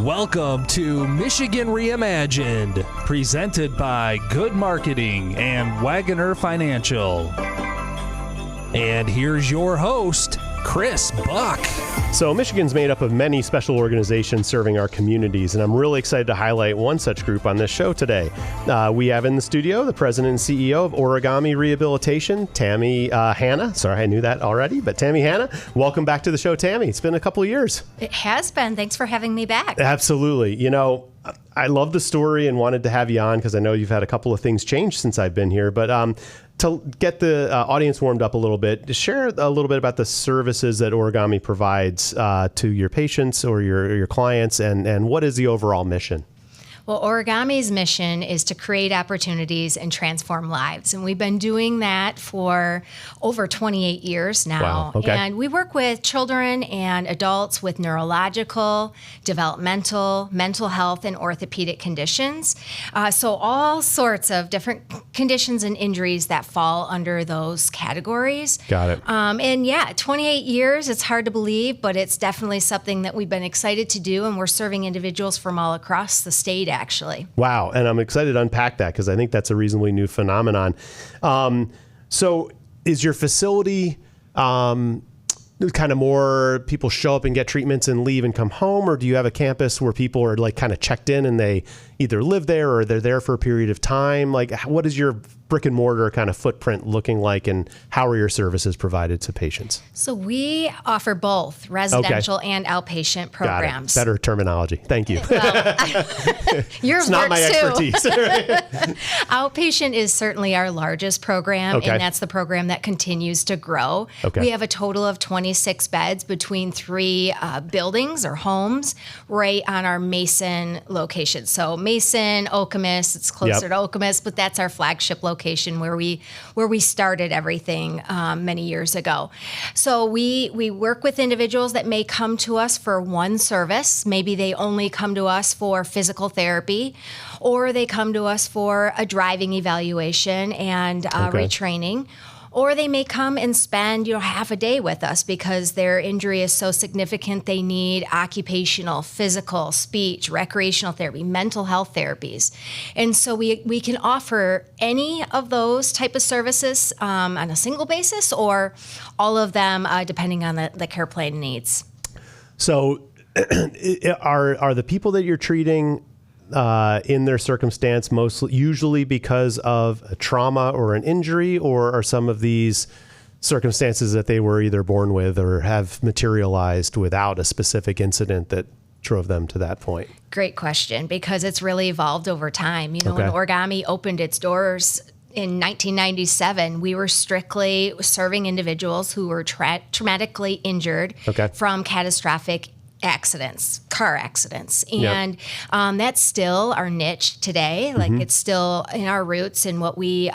Welcome to Michigan Reimagined, presented by Good Marketing and Wagoner Financial. And here's your host, Chris Buck. So Michigan's made up of many special organizations serving our communities, and I'm really excited to highlight one such group on this show today. We have in the studio the president and CEO of Origami Rehabilitation, Tammy Hannah. Sorry, I knew that already, but Tammy Hannah, welcome back to the show, Tammy. It's been a couple of years. It has been. Thanks for having me back. Absolutely. You know, I love the story and wanted to have you on because I know you've had a couple of things change since I've been here, but to get the audience warmed up a little bit, just share a little bit about the services that Origami provides to your patients or your clients, and what is the overall mission? Well, Origami's mission is to create opportunities and transform lives. And we've been doing that for over 28 years now. Wow. Okay. And we work with children and adults with neurological, developmental, mental health, and orthopedic conditions. So all sorts of different conditions and injuries that fall under those categories. Got it. And yeah, 28 years, it's hard to believe, but it's definitely something that we've been excited to do. And we're serving individuals from all across the state, actually. Wow. And I'm excited to unpack that because I think that's a reasonably new phenomenon. So is your facility kind of more people show up and get treatments and leave and come home, or do you have a campus where people are like kind of checked in and they either live there or they're there for a period of time? Like, what is your brick and mortar kind of footprint looking like, and how are your services provided to patients? So we offer both residential and outpatient programs. Got it. Better terminology. Thank you. Well, yours it's not my works too. expertise. Outpatient is certainly our largest program, Okay. and that's the program that continues to grow. Okay. We have a total of 26 beds between three buildings or homes right on our Mason location. So Mason, Okemos, it's closer to Okemos, but that's our flagship location where we started everything many years ago. So we work with individuals that may come to us for one service. Maybe they only come to us for physical therapy, or they come to us for a driving evaluation and retraining. Or they may come and spend, half a day with us because their injury is so significant they need occupational, physical, speech, recreational therapy, mental health therapies. And so we can offer any of those type of services on a single basis, or all of them depending on the care plan needs. So are the people that you're treating in their circumstance usually because of a trauma or an injury, or are some of these circumstances that they were either born with or have materialized without a specific incident that drove them to that point? Great question, because it's really evolved over time. When Origami opened its doors in 1997, we were strictly serving individuals who were traumatically injured from catastrophic accidents, car accidents. And that's still our niche today. Like it's still in our roots and what we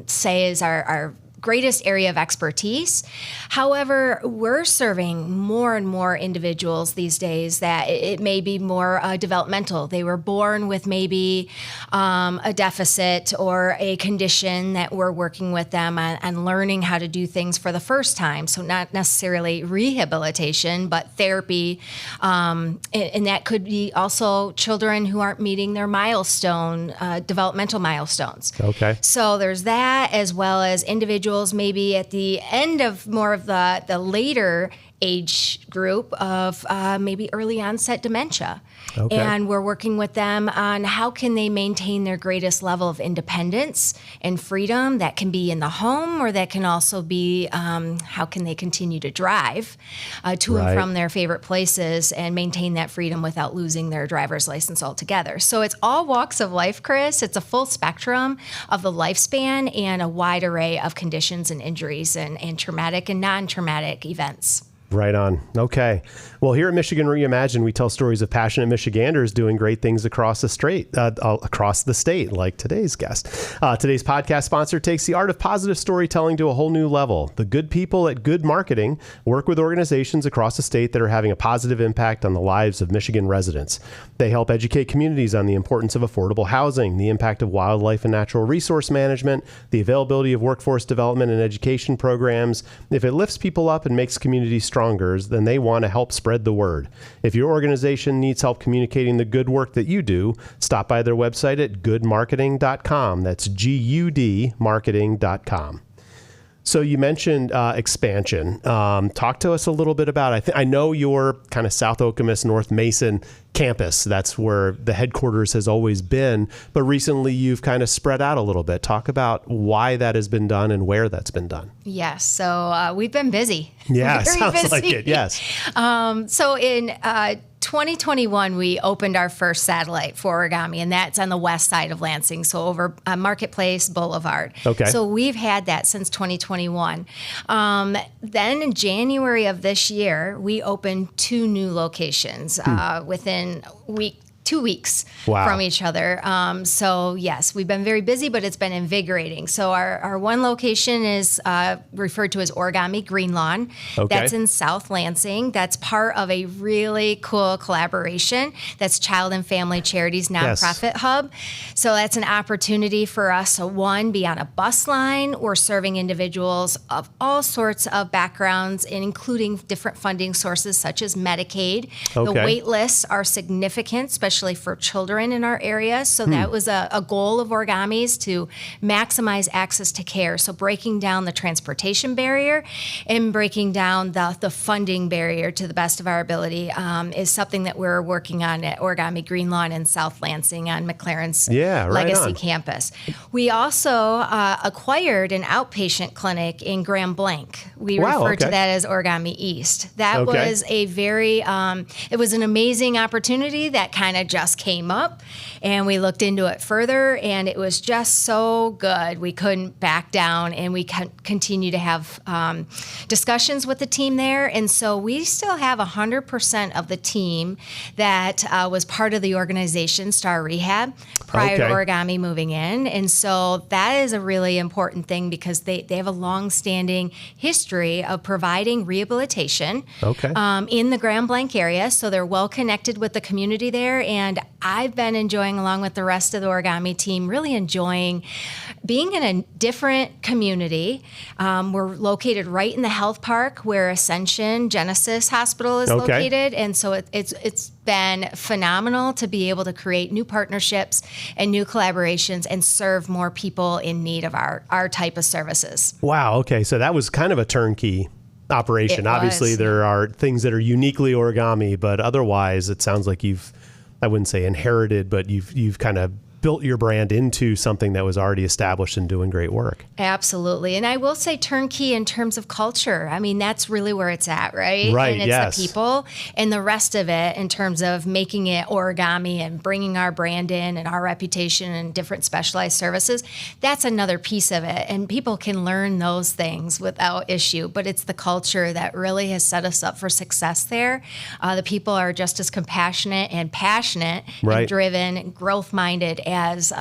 say is our greatest area of expertise. However, we're serving more and more individuals these days that it may be more developmental. They were born with maybe a deficit or a condition that we're working with them on learning how to do things for the first time. So not necessarily rehabilitation, but therapy. And that could be also children who aren't meeting their developmental milestones. Okay. So there's that, as well as individuals maybe at the end of more of the later age group of maybe early onset dementia. Okay. And we're working with them on how can they maintain their greatest level of independence and freedom. That can be in the home, or that can also be how can they continue to drive to and from their favorite places and maintain that freedom without losing their driver's license altogether. So it's all walks of life, Chris. It's a full spectrum of the lifespan and a wide array of conditions and injuries and traumatic and non-traumatic events. Right on. Okay. Well, here at Michigan Reimagined, we tell stories of passionate Michiganders doing great things across the state, like today's guest. Today's podcast sponsor takes the art of positive storytelling to a whole new level. The good people at Good Marketing work with organizations across the state that are having a positive impact on the lives of Michigan residents. They help educate communities on the importance of affordable housing, the impact of wildlife and natural resource management, the availability of workforce development and education programs. If it lifts people up and makes communities stronger, stronger, then they want to help spread the word. If your organization needs help communicating the good work that you do, stop by their website at goodmarketing.com. That's GUD marketing.com. So you mentioned expansion. Talk to us a little bit about, I know your kind of South Okemos, North Mason campus. That's where the headquarters has always been. But recently you've kind of spread out a little bit. Talk about why that has been done and where that's been done. Yes. So we've been busy. Yeah, Very sounds busy. like it. Yes. So in 2021, we opened our first satellite for Origami, and that's on the west side of Lansing, so over Marketplace Boulevard. Okay. So we've had that since 2021. Then in January of this year, we opened 2 new locations within 2 weeks from each other. So yes, we've been very busy, but it's been invigorating. So our one location is referred to as Origami Green Lawn. Okay. That's in South Lansing. That's part of a really cool collaboration. That's Child and Family Charities nonprofit hub. So that's an opportunity for us to, one, be on a bus line. We're serving individuals of all sorts of backgrounds, and including different funding sources such as Medicaid. The wait lists are significant, especially for children in our area. So that was a goal of Origami's, to maximize access to care. So breaking down the transportation barrier and breaking down the funding barrier to the best of our ability is something that we're working on at Origami Green Lawn in South Lansing on McLaren's Legacy campus. We also acquired an outpatient clinic in Grand Blanc. We refer to that as Origami East. That was a very, it was an amazing opportunity that kind of just came up, and we looked into it further, and it was just so good. We couldn't back down, and we continue to have discussions with the team there. And so we still have 100% of the team that was part of the organization, Star Rehab, prior to Origami moving in. And so that is a really important thing, because they have a long-standing history of providing rehabilitation in the Grand Blanc area. So they're well connected with the community there. And I've been enjoying, along with the rest of the Origami team, really enjoying being in a different community. We're located right in the health park where Ascension Genesis Hospital is located. And so it's been phenomenal to be able to create new partnerships and new collaborations and serve more people in need of our type of services. Wow. Okay. So that was kind of a turnkey operation. Obviously, there are things that are uniquely Origami, but otherwise it sounds like I wouldn't say inherited, but you've kind of built your brand into something that was already established and doing great work. Absolutely. And I will say turnkey in terms of culture. I mean, that's really where it's at, right? Right, and it's the people, and the rest of it in terms of making it Origami and bringing our brand in and our reputation and different specialized services. That's another piece of it. And people can learn those things without issue, but it's the culture that really has set us up for success there. The people are just as compassionate and passionate and driven and growth-minded as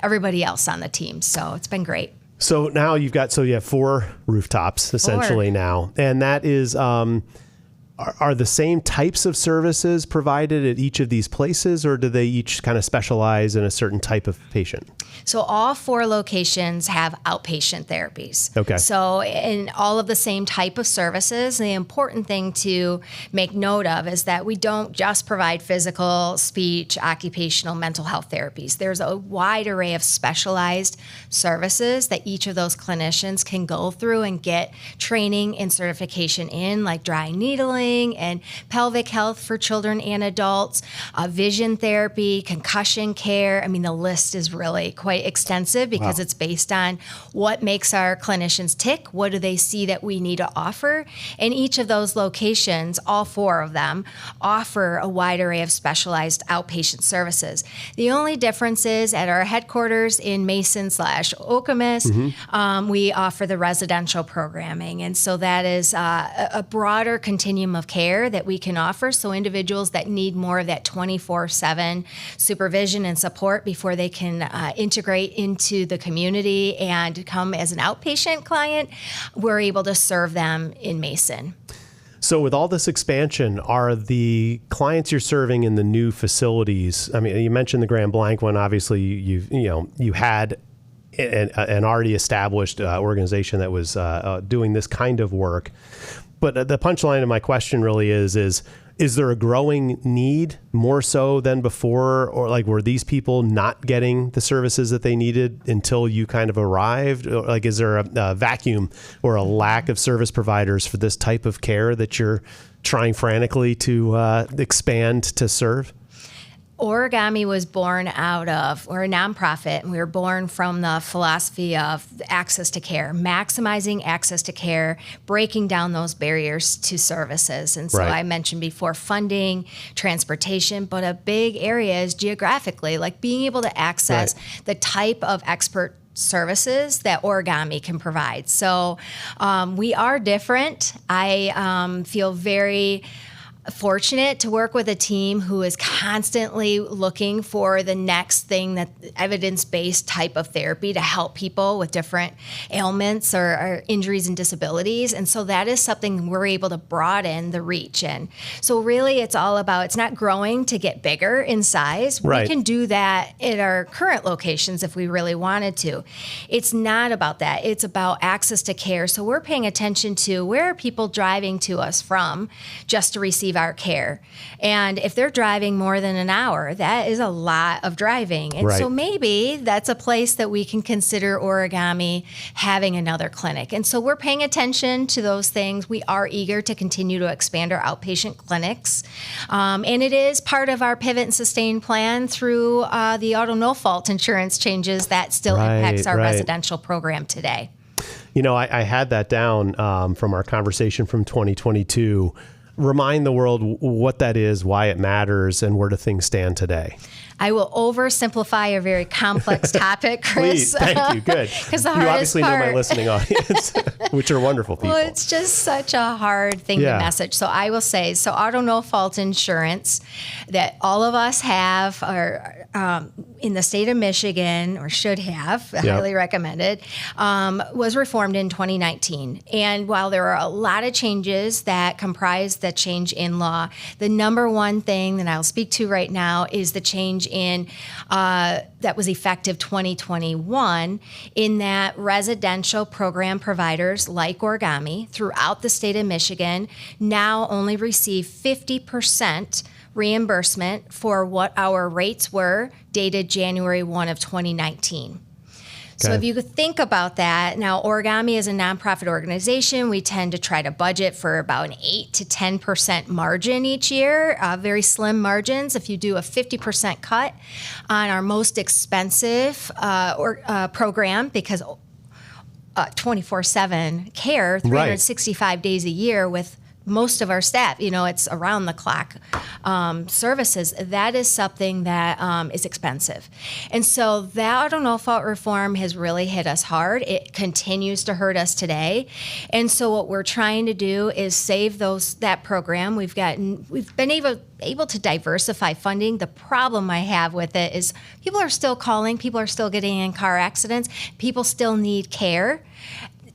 everybody else on the team. So it's been great. So now you have 4 rooftops essentially now. And that is, are the same types of services provided at each of these places, or do they each kind of specialize in a certain type of patient? So all 4 locations have outpatient therapies. Okay. So in all of the same type of services, the important thing to make note of is that we don't just provide physical, speech, occupational, mental health therapies. There's a wide array of specialized services that each of those clinicians can go through and get training and certification in, like dry needling and pelvic health for children and adults, vision therapy, concussion care. I mean, the list is really quite extensive because it's based on what makes our clinicians tick, what do they see that we need to offer. And each of those locations, all 4 of them, offer a wide array of specialized outpatient services. The only difference is at our headquarters in Mason/Okemos, we offer the residential programming. And so that is a broader continuum of care that we can offer. So individuals that need more of that 24/7 supervision and support before they can integrate into the community and come as an outpatient client, we're able to serve them in Mason. So with all this expansion, are the clients you're serving in the new facilities, I mean, you mentioned the Grand Blanc one, obviously you had an already established organization that was doing this kind of work. But the punchline of my question really is there a growing need more so than before? Or like, were these people not getting the services that they needed until you kind of arrived? Or like, is there a vacuum or a lack of service providers for this type of care that you're trying frantically to expand to serve? Origami was born out of, we're a nonprofit, and we were born from the philosophy of access to care, maximizing access to care, breaking down those barriers to services. And so I mentioned before funding, transportation, but a big area is geographically, like being able to access the type of expert services that Origami can provide. So we are different. I feel very fortunate to work with a team who is constantly looking for the next thing, that evidence-based type of therapy to help people with different ailments or injuries and disabilities. And so that is something we're able to broaden the reach in. So really it's all about, it's not growing to get bigger in size. We can do that at our current locations if we really wanted to. It's not about that. It's about access to care. So we're paying attention to where are people driving to us from just to receive our care. And if they're driving more than an hour, that is a lot of driving. And so maybe that's a place that we can consider Origami having another clinic. And so we're paying attention to those things. We are eager to continue to expand our outpatient clinics. And it is part of our Pivot and Sustain plan through the auto no-fault insurance changes that still impacts our residential program today. You know, I had that down from our conversation from 2022. Remind the world what that is, why it matters, and where do things stand today? I will oversimplify a very complex topic, Chris. Please, thank you. Good. Because the you hardest obviously part, know my listening audience, which are wonderful people. Well, it's just such a hard thing to message. So I will say, so auto no-fault insurance that all of us have, or in the state of Michigan, or should have, highly recommended, was reformed in 2019. And while there are a lot of changes that comprise the change in law, the number one thing that I'll speak to right now is the change in that was effective 2021, in that residential program providers like Origami throughout the state of Michigan now only receive 50% reimbursement for what our rates were dated January 1 of 2019. So if you could think about that, now Origami is a nonprofit organization. We tend to try to budget for about an 8 to 10% margin each year, very slim margins. If you do a 50% cut on our most expensive program, because 24/7 care, 365 days a year with most of our staff, you know, it's around the clock services. That is something that is expensive. And so that auto no-fault reform has really hit us hard. It continues to hurt us today. And so what we're trying to do is save that program. We've been able to diversify funding. The problem I have with it is people are still calling, people are still getting in car accidents, people still need care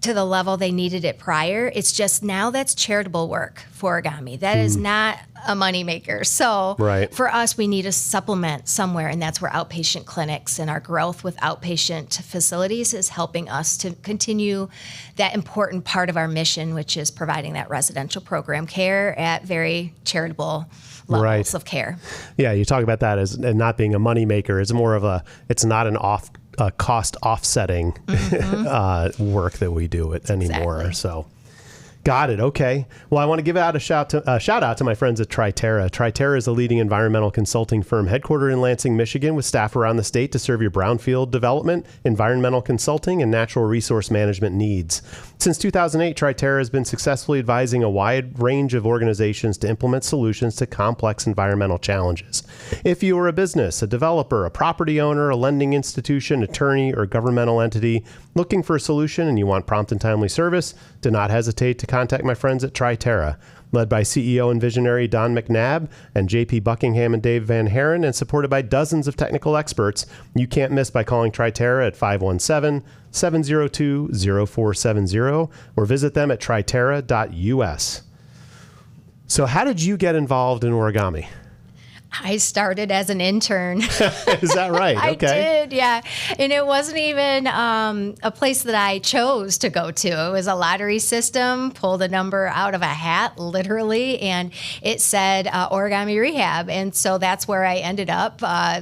to the level they needed it prior. It's just now that's charitable work for Origami. That is not a moneymaker. So for us, we need a supplement somewhere, and that's where outpatient clinics and our growth with outpatient facilities is helping us to continue that important part of our mission, which is providing that residential program care at very charitable levels of care. Yeah, you talk about that as not being a moneymaker. It's more of it's not an cost offsetting work that we do anymore. So got it. Okay. Well, I want to give out a shout out to my friends at Triterra. Triterra is a leading environmental consulting firm headquartered in Lansing, Michigan, with staff around the state to serve your brownfield development, environmental consulting, and natural resource management needs. Since 2008, Triterra has been successfully advising a wide range of organizations to implement solutions to complex environmental challenges. If you are a business, a developer, a property owner, a lending institution, attorney, or governmental entity looking for a solution and you want prompt and timely service, do not hesitate to contact my friends at Triterra. Led by CEO and visionary Don McNabb and JP Buckingham and Dave Van Haren, and supported by dozens of technical experts, you can't miss by calling Triterra at 517-702-0470 or visit them at triterra.us. So how did you get involved in Origami? I started as an intern. Is that right? I Okay. did, yeah. And it wasn't even a place that I chose to go to. It was a lottery system, pulled a number out of a hat, literally, and it said Origami Rehab. And so that's where I ended up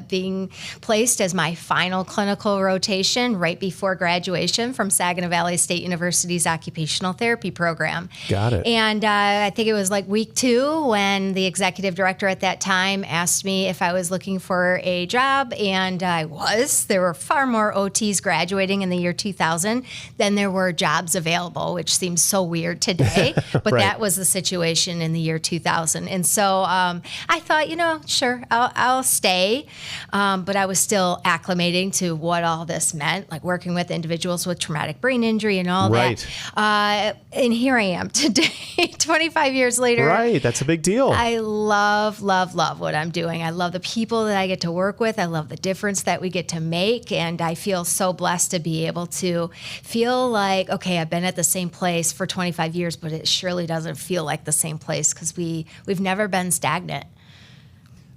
being placed as my final clinical rotation right before graduation from Saginaw Valley State University's occupational therapy program. Got it. And I think it was like week 2 when the executive director at that time asked me if I was looking for a job, and I was. There were far more OTs graduating in the year 2000 than there were jobs available, which seems so weird today, but Right. that was the situation in the year 2000. And so I thought, sure, I'll stay, but I was still acclimating to what all this meant, like working with individuals with traumatic brain injury and all Right. that. And here I am today, 25 years later. Right. That's a big deal. I love what I'm doing. I love the people that I get to work with. I love the difference that we get to make. And I feel so blessed to be able to feel like, okay, I've been at the same place for 25 years, but it surely doesn't feel like the same place because we've never been stagnant.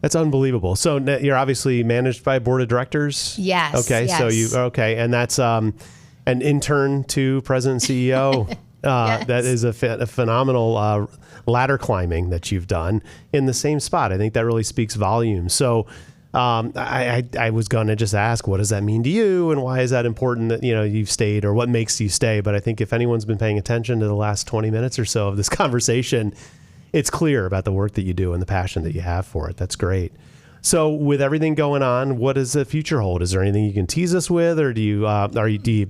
That's unbelievable. So you're obviously managed by a board of directors? Yes. Okay. Yes. And that's an intern to president and CEO. Yes. That is a phenomenal ladder climbing that you've done in the same spot. I think that really speaks volumes. So I was going to just ask, what does that mean to you, and why is that important that you've stayed, or what makes you stay? But I think if anyone's been paying attention to the last 20 minutes or so of this conversation, it's clear about the work that you do and the passion that you have for it. That's great. So with everything going on, what does the future hold? Is there anything you can tease us with, or do you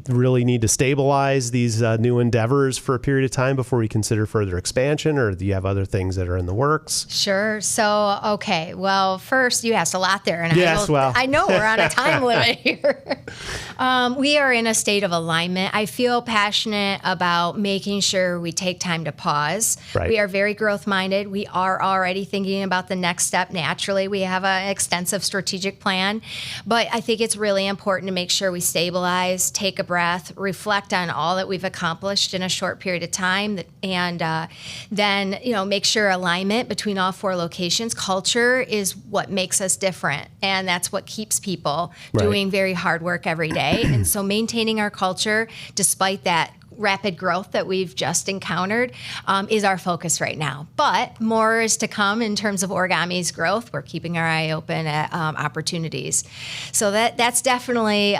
really need to stabilize these new endeavors for a period of time before we consider further expansion, or do you have other things that are in the works? Sure. So, okay. Well, first, you asked a lot there. And Yes, I know we're on a time limit here. We are in a state of alignment. I feel passionate about making sure we take time to pause. Right. We are very growth-minded. We are already thinking about the next step naturally. We have an extensive strategic plan. But I think it's really important to make sure we stabilize, take a breath, reflect on all that we've accomplished in a short period of time, and then make sure alignment between all 4 locations. Culture is what makes us different, and that's what keeps people doing very hard work every day. And so maintaining our culture, despite that rapid growth that we've just encountered, is our focus right now. But more is to come in terms of Origami's growth. We're keeping our eye open at opportunities. So that's definitely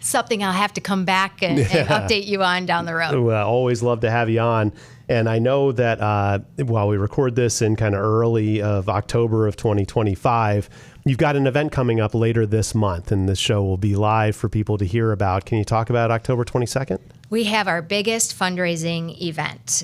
something I'll have to come back and update you on down the road. Well, always love to have you on. And I know that while we record this in kind of early of October of 2025, you've got an event coming up later this month, and this show will be live for people to hear about. Can you talk about October 22nd? We have our biggest fundraising event.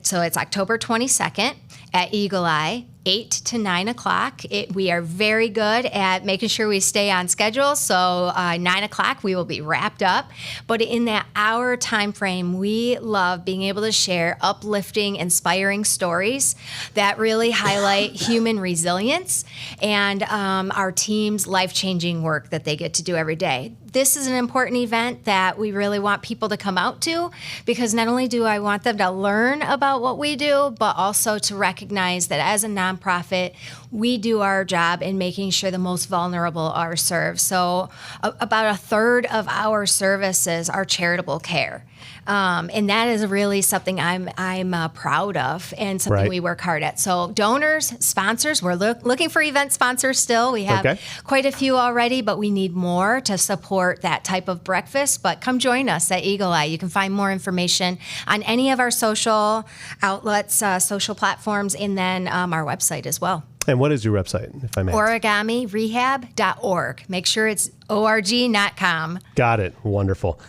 So it's October 22nd at Eagle Eye, 8 to 9 o'clock. We are very good at making sure we stay on schedule. So 9 o'clock, we will be wrapped up. But in that hour time frame, we love being able to share uplifting, inspiring stories that really highlight human resilience and our team's life-changing work that they get to do every day. This is an important event that we really want people to come out to, because not only do I want them to learn about what we do, but also to recognize that as a nonprofit, we do our job in making sure the most vulnerable are served. So about a third of our services are charitable care. And that is really something I'm proud of, and something we work hard at. So donors, sponsors, we're looking for event sponsors still. We have quite a few already, but we need more to support that type of breakfast. But come join us at Eagle Eye. You can find more information on any of our social outlets, social platforms, and then our website as well. And what is your website, if I may? OrigamiRehab.org. Make sure it's org, not com. Got it. Wonderful.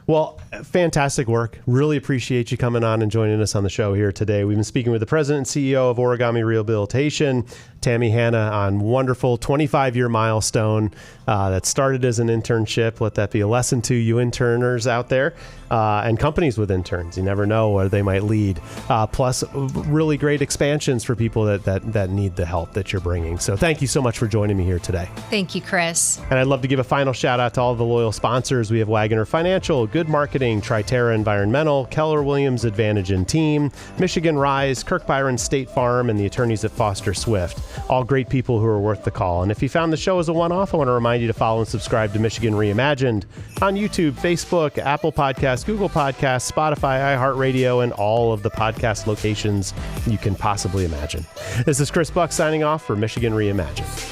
Well, fantastic work. Really appreciate you coming on and joining us on the show here today. We've been speaking with the president and CEO of Origami Rehabilitation, Tammy Hannah, on wonderful 25-year milestone that started as an internship. Let that be a lesson to you interners out there and companies with interns. You never know where they might lead. Plus, really great expansions for people that need the help that you're bringing. So thank you so much for joining me here today. Thank you, Chris. And I'd love to give a final shout out to all of the loyal sponsors. We have Wagoner Financial, Good Good Marketing, Triterra Environmental, Keller Williams Advantage and Team, Michigan Rise, Kirk Byron State Farm, and the attorneys at Foster Swift. All great people who are worth the call. And if you found the show as a one-off, I want to remind you to follow and subscribe to Michigan Reimagined on YouTube, Facebook, Apple Podcasts, Google Podcasts, Spotify, iHeartRadio, and all of the podcast locations you can possibly imagine. This is Chris Buck signing off for Michigan Reimagined.